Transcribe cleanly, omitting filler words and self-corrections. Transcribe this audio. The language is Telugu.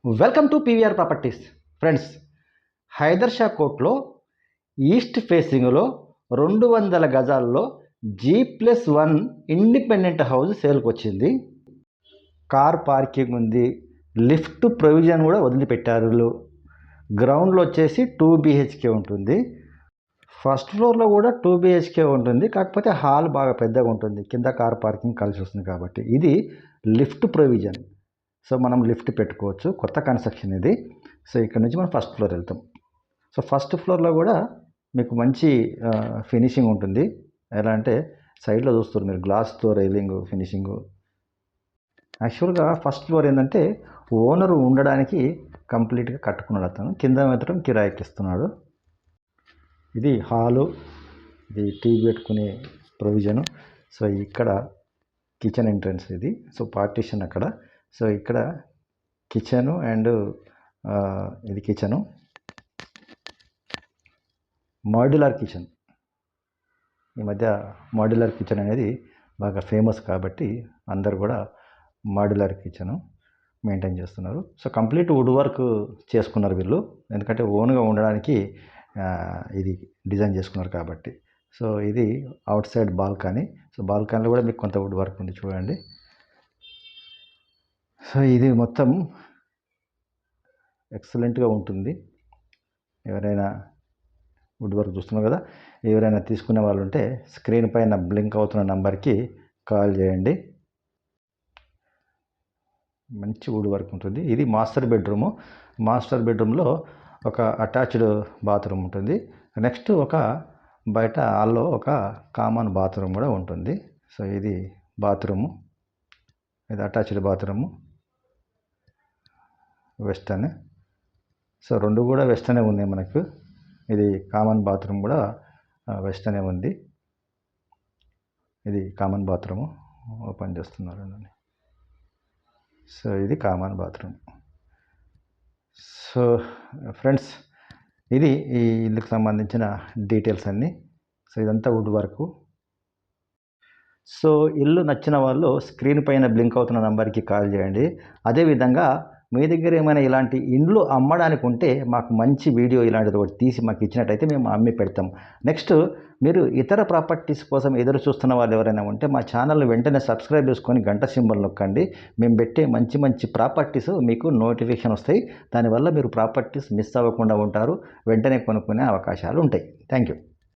Welcome to PVR properties. Friends, Hyder Shah కోట్లో ఈస్ట్ ఫేసింగ్లో 200 గజాల్లో G+1 ఇండిపెండెంట్ హౌస్ సేల్కి వచ్చింది. కార్ పార్కింగ్ ఉంది, లిఫ్ట్ ప్రొవిజన్ కూడా వదిలిపెట్టారు. గ్రౌండ్లో వచ్చేసి 2 BHK ఉంటుంది. ఫస్ట్ ఫ్లోర్లో కూడా 2 BHK ఉంటుంది, కాకపోతే హాల్ బాగా పెద్దగా ఉంటుంది, కింద కార్ పార్కింగ్ కలిసి వస్తుంది కాబట్టి. ఇది లిఫ్ట్ ప్రొవిజన్, సో మనం లిఫ్ట్ పెట్టుకోవచ్చు. కొత్త కన్స్ట్రక్షన్ ఇది. సో ఇక్కడ నుంచి మనం ఫస్ట్ ఫ్లోర్ వెళ్తాం. సో ఫస్ట్ ఫ్లోర్లో కూడా మీకు మంచి ఫినిషింగ్ ఉంటుంది. ఎలా అంటే సైడ్లో చూస్తారు మీరు, గ్లాస్తో రైలింగ్ ఫినిషింగ్. యాక్చువల్గా ఫస్ట్ ఫ్లోర్ ఏంటంటే ఓనరు ఉండడానికి కంప్లీట్గా కట్టుకున్నాడు అతను, కింద మాత్రం కిరాయికి ఇస్తున్నాడు. ఇది హాలు, ఇది టీవీ పెట్టుకునే ప్రొవిజను. సో ఇక్కడ కిచెన్ ఎంట్రన్స్ ఇది. సో పార్టీషన్ అక్కడ. సో ఇక్కడ కిచెను అండ్ ఇది కిచెను, మాడ్యులర్ కిచెన్. ఈ మధ్య మాడ్యులర్ కిచెన్ అనేది బాగా ఫేమస్ కాబట్టి అందరు కూడా మాడ్యులర్ కిచెను మెయింటైన్ చేస్తున్నారు. సో కంప్లీట్ వుడ్ వర్క్ చేసుకున్నారు వీళ్ళు, ఎందుకంటే ఓన్గా ఉండడానికి ఇది డిజైన్ చేసుకున్నారు కాబట్టి. సో ఇది అవుట్ సైడ్ బాల్కనీ. సో బాల్కనీలో కూడా మీకు కొంత వుడ్ వర్క్ ఉంది చూడండి. సో ఇది మొత్తం ఎక్సలెంట్గా ఉంటుంది. ఎవరైనా వుడ్ వర్క్ చూస్తున్నారు కదా, ఎవరైనా తీసుకునే వాళ్ళు ఉంటే స్క్రీన్ పైన బ్లింక్ అవుతున్న నంబర్కి కాల్ చేయండి. మంచి వుడ్ వర్క్ ఉంటుంది. ఇది మాస్టర్ బెడ్రూము. మాస్టర్ బెడ్రూమ్లో ఒక అటాచ్డ్ బాత్రూమ్ ఉంటుంది. నెక్స్ట్ ఒక బయట హాల్లో ఒక కామన్ బాత్రూమ్ కూడా ఉంటుంది. సో ఇది బాత్రూము, ఇది అటాచ్డ్ బాత్రూము, వెస్టర్న్. సో రెండు కూడా వెస్టర్నే ఉన్నాయి మనకు. ఇది కామన్ బాత్రూమ్ కూడా వెస్టర్నే ఉంది. ఇది కామన్ బాత్రూము ఓపెన్ చేస్తున్నారు. సో ఇది కామన్ బాత్రూమ్. సో ఫ్రెండ్స్, ఇది ఈ ఇల్లుకి సంబంధించిన డీటెయిల్స్ అన్నీ. సో ఇదంతా వుడ్ వర్కు. సో ఇల్లు నచ్చిన వాళ్ళు స్క్రీన్ పైన బ్లింక్ అవుతున్న నంబర్కి కాల్ చేయండి. అదేవిధంగా మీ దగ్గర ఏమైనా ఇలాంటి ఇండ్లు అమ్మడానికి ఉంటే మాకు మంచి వీడియో ఇలాంటిది ఒకటి తీసి మాకు ఇచ్చినట్టయితే మేము అమ్మి పెడతాం. నెక్స్ట్, మీరు ఇతర ప్రాపర్టీస్ కోసం ఎదురు చూస్తున్న వాళ్ళు ఎవరైనా ఉంటే మా ఛానల్ని వెంటనే సబ్స్క్రైబ్ చేసుకొని గంట సింబల్ నొక్కండి. మేము పెట్టే మంచి మంచి ప్రాపర్టీస్ మీకు నోటిఫికేషన్ వస్తాయి. దానివల్ల మీరు ప్రాపర్టీస్ మిస్ అవ్వకుండా ఉంటారు, వెంటనే కొనుక్కునే అవకాశాలు ఉంటాయి. Thank you.